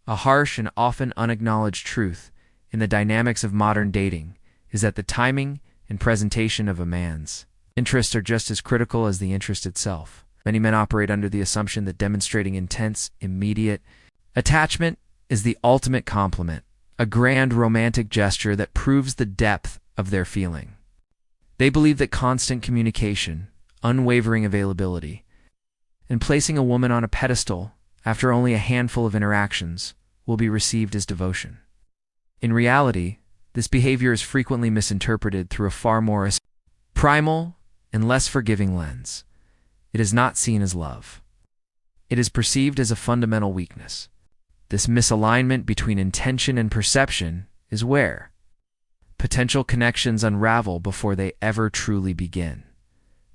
A harsh and often unacknowledged truth in the dynamics of modern dating is that the timing and presentation of a man's interests are just as critical as the interest itself. Many men operate under the assumption that demonstrating intense, immediate attachment is the ultimate compliment, a grand romantic gesture that proves the depth of their feeling. They believe that constant communication, unwavering availability, and placing a woman on a pedestal after only a handful of interactions will be received as devotion. In reality, this behavior is frequently misinterpreted through a far more primal and less forgiving lens. It is not seen as love. It is perceived as a fundamental weakness. This misalignment between intention and perception is where potential connections unravel before they ever truly begin.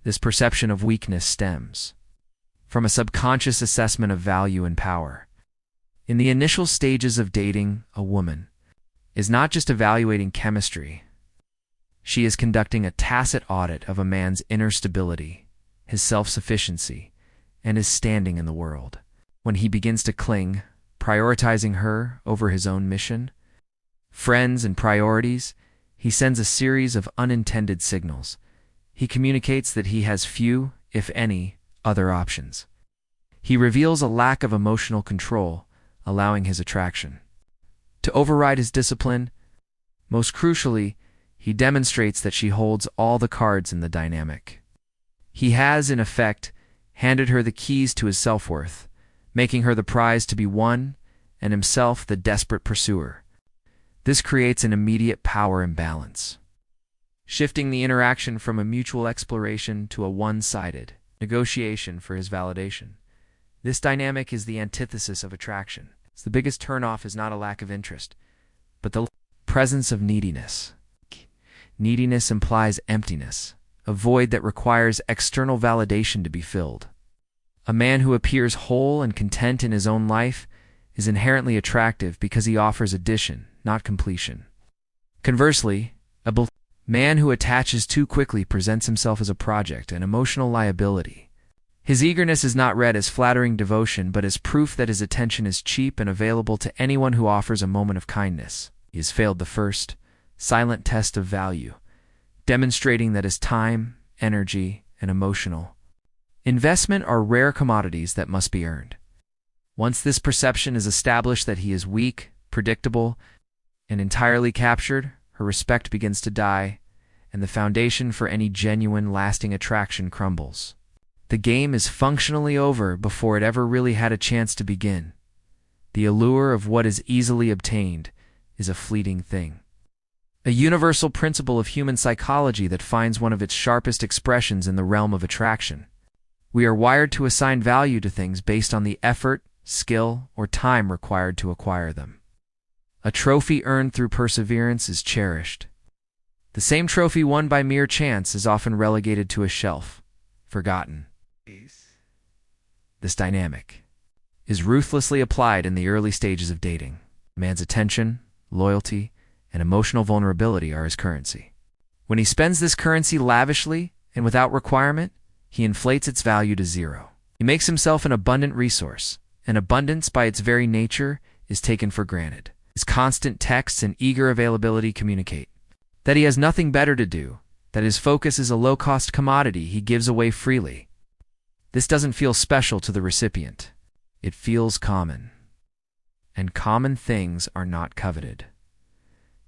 This perception of weakness stems from a subconscious assessment of value and power. In the initial stages of dating, a woman is not just evaluating chemistry. She is conducting a tacit audit of a man's inner stability, his self-sufficiency, and his standing in the world. When he begins to cling, prioritizing her over his own mission, friends, and priorities, he sends a series of unintended signals. He communicates that he has few, if any, other options. He reveals a lack of emotional control, allowing his attraction to override his discipline. Most crucially, he demonstrates that she holds all the cards in the dynamic. He has, in effect, handed her the keys to his self-worth, making her the prize to be won and himself the desperate pursuer. This creates an immediate power imbalance, shifting the interaction from a mutual exploration to a one-sided negotiation for his validation. This dynamic is the antithesis of attraction. The biggest turnoff is not a lack of interest, but the presence of neediness. Neediness implies emptiness, a void that requires external validation to be filled. A man who appears whole and content in his own life is inherently attractive because he offers addition, not completion. Conversely, a man who attaches too quickly presents himself as a project, an emotional liability. His eagerness is not read as flattering devotion, but as proof that his attention is cheap and available to anyone who offers a moment of kindness. He has failed the first, silent test of value, demonstrating that his time, energy, and emotional investment are rare commodities that must be earned. Once this perception is established that he is weak, predictable, and entirely captured, her respect begins to die, and the foundation for any genuine, lasting attraction crumbles. The game is functionally over before it ever really had a chance to begin. The allure of what is easily obtained is a fleeting thing. A universal principle of human psychology that finds one of its sharpest expressions in the realm of attraction. We are wired to assign value to things based on the effort, skill, or time required to acquire them. A trophy earned through perseverance is cherished. The same trophy won by mere chance is often relegated to a shelf, forgotten. This dynamic is ruthlessly applied in the early stages of dating. A man's attention, loyalty, and emotional vulnerability are his currency. When he spends this currency lavishly and without requirement, he inflates its value to zero. He makes himself an abundant resource, and abundance by its very nature is taken for granted. His constant texts and eager availability communicate that he has nothing better to do, that his focus is a low-cost commodity he gives away freely. This doesn't feel special to the recipient. It feels common. And common things are not coveted.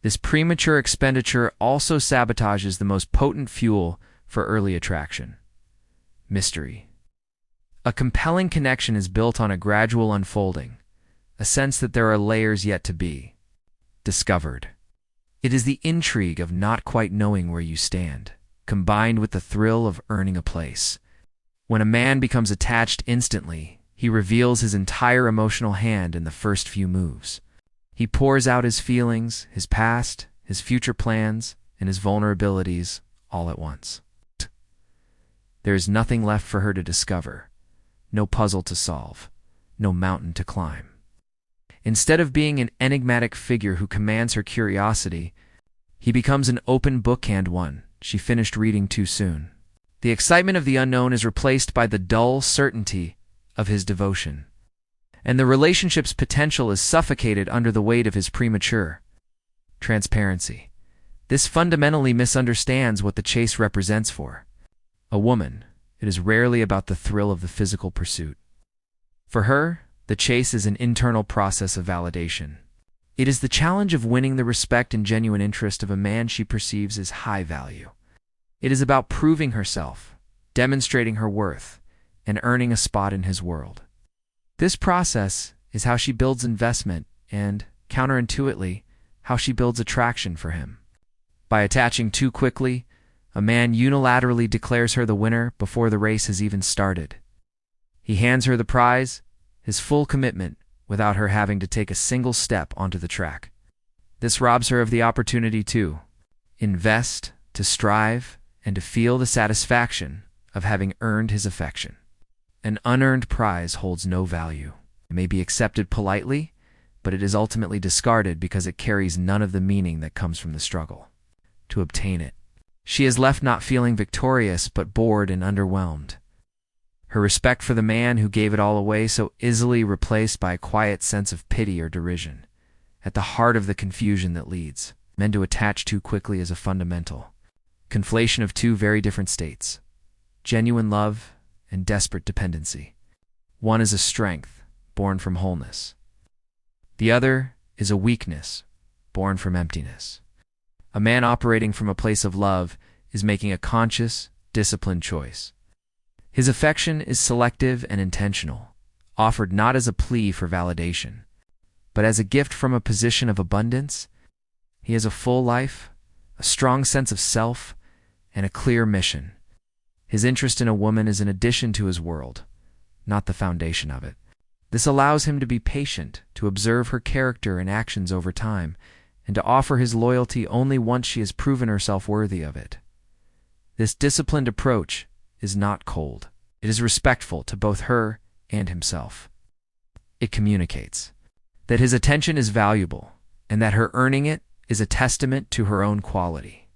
This premature expenditure also sabotages the most potent fuel for early attraction: mystery. A compelling connection is built on a gradual unfolding, a sense that there are layers yet to be discovered. It is the intrigue of not quite knowing where you stand, combined with the thrill of earning a place. When a man becomes attached instantly, he reveals his entire emotional hand in the first few moves. He pours out his feelings, his past, his future plans, and his vulnerabilities all at once. There is nothing left for her to discover, no puzzle to solve, no mountain to climb. Instead of being an enigmatic figure who commands her curiosity, he becomes an open book and one she finished reading too soon. The excitement of the unknown is replaced by the dull certainty of his devotion. and the relationship's potential is suffocated under the weight of his premature transparency. This fundamentally misunderstands what the chase represents for a woman. It is rarely about the thrill of the physical pursuit. For her, the chase is an internal process of validation. It is the challenge of winning the respect and genuine interest of a man she perceives as high value. It is about proving herself, demonstrating her worth, and earning a spot in his world. This process is how she builds investment and, counterintuitively, how she builds attraction for him. By attaching too quickly, a man unilaterally declares her the winner before the race has even started. He hands her the prize, his full commitment, without her having to take a single step onto the track. This robs her of the opportunity to invest, to strive, and to feel the satisfaction of having earned his affection. An unearned prize holds no value. It may be accepted politely, but it is ultimately discarded because it carries none of the meaning that comes from the struggle to obtain it. She is left not feeling victorious, but bored and underwhelmed. Her respect for the man who gave it all away so easily replaced by a quiet sense of pity or derision. At the heart of the confusion that leads men to attach too quickly is a fundamental conflation of two very different states: genuine love and desperate dependency. One is a strength, born from wholeness. The other is a weakness, born from emptiness. A man operating from a place of love is making a conscious, disciplined choice. His affection is selective and intentional, offered not as a plea for validation, but as a gift from a position of abundance. He has a full life, a strong sense of self, and a clear mission. His interest in a woman is an addition to his world, not the foundation of it. This allows him to be patient, to observe her character and actions over time, and to offer his loyalty only once she has proven herself worthy of it. This disciplined approach is not cold. It is respectful to both her and himself. It communicates that his attention is valuable and that her earning it is a testament to her own quality.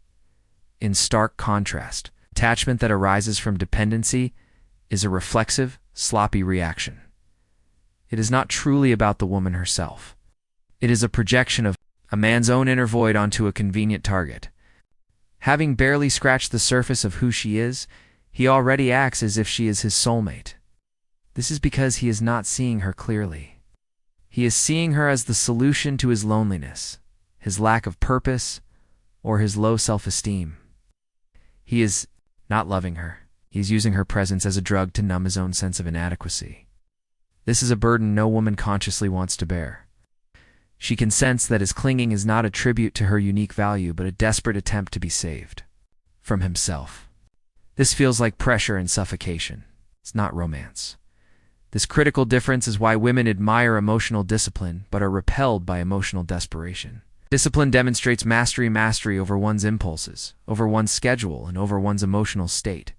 In stark contrast, attachment that arises from dependency is a reflexive, sloppy reaction. It is not truly about the woman herself. It is a projection of a man's own inner void onto a convenient target. Having barely scratched the surface of who she is, he already acts as if she is his soulmate. This is because he is not seeing her clearly. He is seeing her as the solution to his loneliness, his lack of purpose, or his low self-esteem. He is not loving her. He is using her presence as a drug to numb his own sense of inadequacy. This is a burden no woman consciously wants to bear. She can sense that his clinging is not a tribute to her unique value, but a desperate attempt to be saved from himself. This feels like pressure and suffocation. It's not romance. This critical difference is why women admire emotional discipline, but are repelled by emotional desperation. Discipline demonstrates mastery over one's impulses, over one's schedule, and over one's emotional state.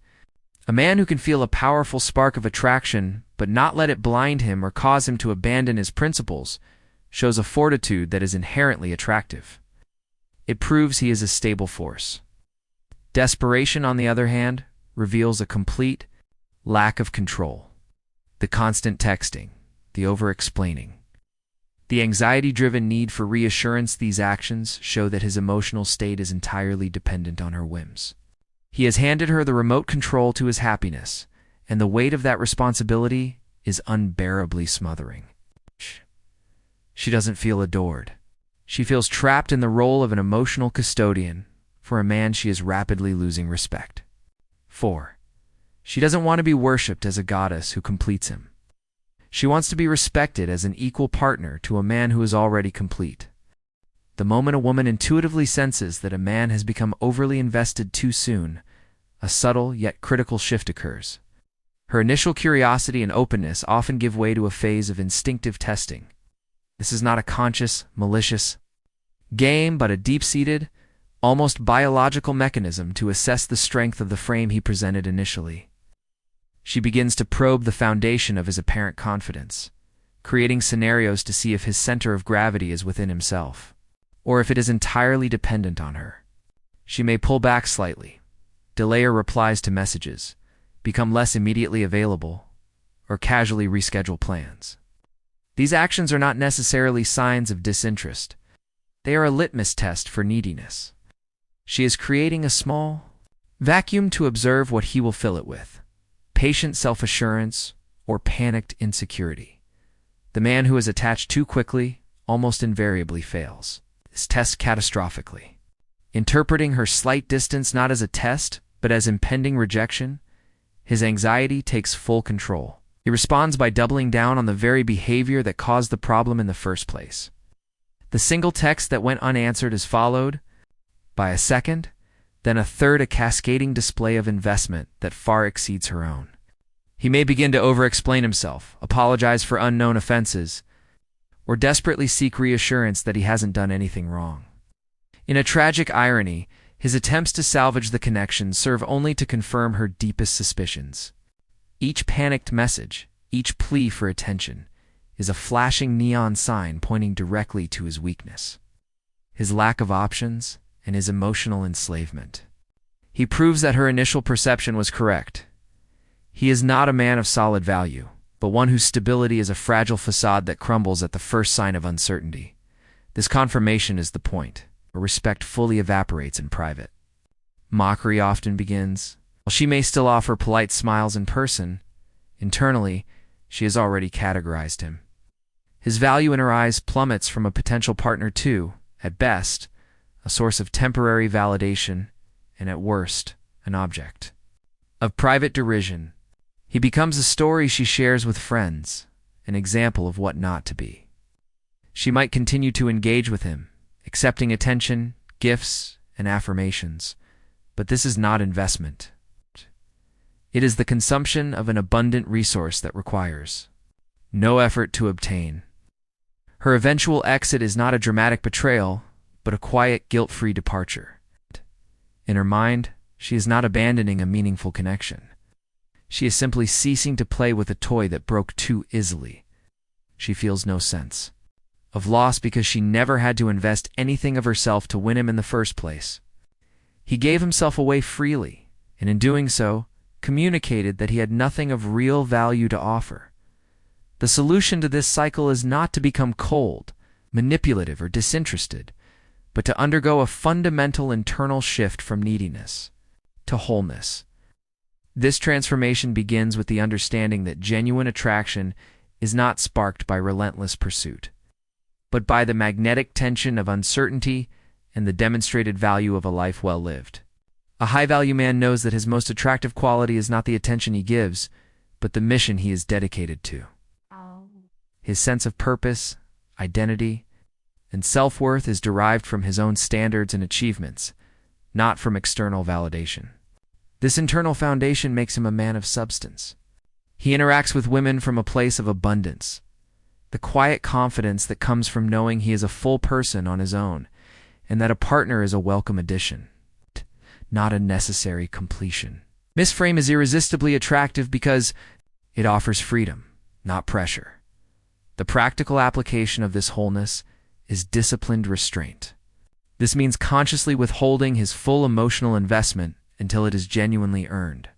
A man who can feel a powerful spark of attraction, but not let it blind him or cause him to abandon his principles, shows a fortitude that is inherently attractive. It proves he is a stable force. Desperation, on the other hand, reveals a complete lack of control. The constant texting, the over-explaining, the anxiety-driven need for reassurance, these actions show that his emotional state is entirely dependent on her whims. He has handed her the remote control to his happiness, and the weight of that responsibility is unbearably smothering. She doesn't feel adored. She feels trapped in the role of an emotional custodian for a man she is rapidly losing respect for. She doesn't want to be worshipped as a goddess who completes him. She wants to be respected as an equal partner to a man who is already complete. The moment a woman intuitively senses that a man has become overly invested too soon, a subtle yet critical shift occurs. Her initial curiosity and openness often give way to a phase of instinctive testing. This is not a conscious, malicious game, but a deep-seated, almost biological mechanism to assess the strength of the frame he presented initially. She begins to probe the foundation of his apparent confidence, creating scenarios to see if his center of gravity is within himself, or if it is entirely dependent on her. She may pull back slightly, delay her replies to messages, become less immediately available, or casually reschedule plans. These actions are not necessarily signs of disinterest. They are a litmus test for neediness. She is creating a small vacuum to observe what he will fill it with: patient self-assurance or panicked insecurity. The man who is attached too quickly almost invariably fails this test catastrophically. Interpreting her slight distance not as a test, but as impending rejection, his anxiety takes full control. He responds by doubling down on the very behavior that caused the problem in the first place. The single text that went unanswered is followed by a second, then a third, a cascading display of investment that far exceeds her own. He may begin to over-explain himself, apologize for unknown offenses, or desperately seek reassurance that he hasn't done anything wrong. In a tragic irony, his attempts to salvage the connection serve only to confirm her deepest suspicions. Each panicked message, each plea for attention, is a flashing neon sign pointing directly to his weakness, his lack of options, and his emotional enslavement. He proves that her initial perception was correct. He is not a man of solid value, but one whose stability is a fragile facade that crumbles at the first sign of uncertainty. This confirmation is the point, where respect fully evaporates in private. Mockery often begins. While she may still offer polite smiles in person, internally, she has already categorized him. His value in her eyes plummets from a potential partner to, at best, a source of temporary validation, and at worst, an object of private derision. He becomes a story she shares with friends, an example of what not to be. She might continue to engage with him, accepting attention, gifts, and affirmations, but this is not investment. It is the consumption of an abundant resource that requires no effort to obtain. Her eventual exit is not a dramatic betrayal, but a quiet, guilt-free departure. In her mind, she is not abandoning a meaningful connection. She is simply ceasing to play with a toy that broke too easily. She feels no sense of loss because she never had to invest anything of herself to win him in the first place. He gave himself away freely, and in doing so, communicated that he had nothing of real value to offer. The solution to this cycle is not to become cold, manipulative, or disinterested, but to undergo a fundamental internal shift from neediness to wholeness. This transformation begins with the understanding that genuine attraction is not sparked by relentless pursuit, but by the magnetic tension of uncertainty and the demonstrated value of a life well lived. A high-value man knows that his most attractive quality is not the attention he gives, but the mission he is dedicated to. His sense of purpose, identity, and self-worth is derived from his own standards and achievements, not from external validation. This internal foundation makes him a man of substance. He interacts with women from a place of abundance, the quiet confidence that comes from knowing he is a full person on his own, and that a partner is a welcome addition, not a necessary completion. Miss Frame is irresistibly attractive because it offers freedom, not pressure. The practical application of this wholeness is disciplined restraint. This means consciously withholding his full emotional investment until it is genuinely earned.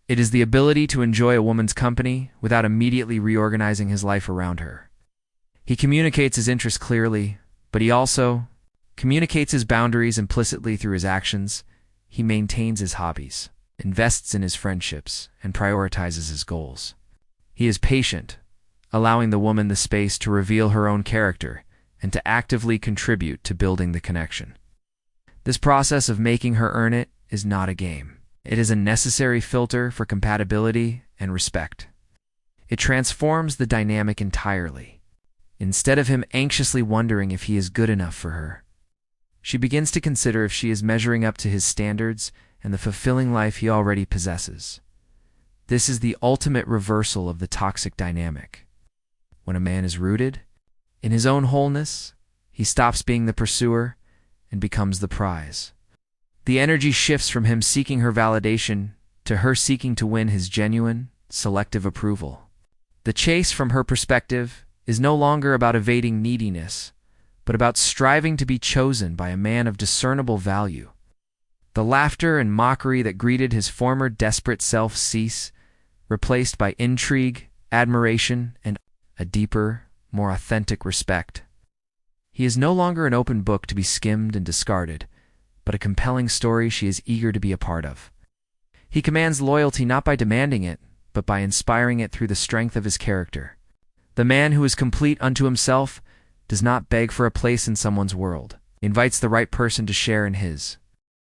It is the ability to enjoy a woman's company without immediately reorganizing his life around her. He communicates his interests clearly, but he also communicates his boundaries implicitly through his actions. He maintains his hobbies, invests in his friendships, and prioritizes his goals. He is patient, allowing the woman the space to reveal her own character and to actively contribute to building the connection. This process of making her earn it is not a game. It is a necessary filter for compatibility and respect. It transforms the dynamic entirely. Instead of him anxiously wondering if he is good enough for her, she begins to consider if she is measuring up to his standards and the fulfilling life he already possesses. This is the ultimate reversal of the toxic dynamic. When a man is rooted in his own wholeness, he stops being the pursuer and becomes the prize. The energy shifts from him seeking her validation to her seeking to win his genuine, selective approval. The chase, from her perspective, is no longer about evading neediness, but about striving to be chosen by a man of discernible value. The laughter and mockery that greeted his former desperate self cease, replaced by intrigue, admiration, and a deeper, more authentic respect. He is no longer an open book to be skimmed and discarded, but a compelling story she is eager to be a part of. He commands loyalty not by demanding it, but by inspiring it through the strength of his character. The man who is complete unto himself does not beg for a place in someone's world. He invites the right person to share in his.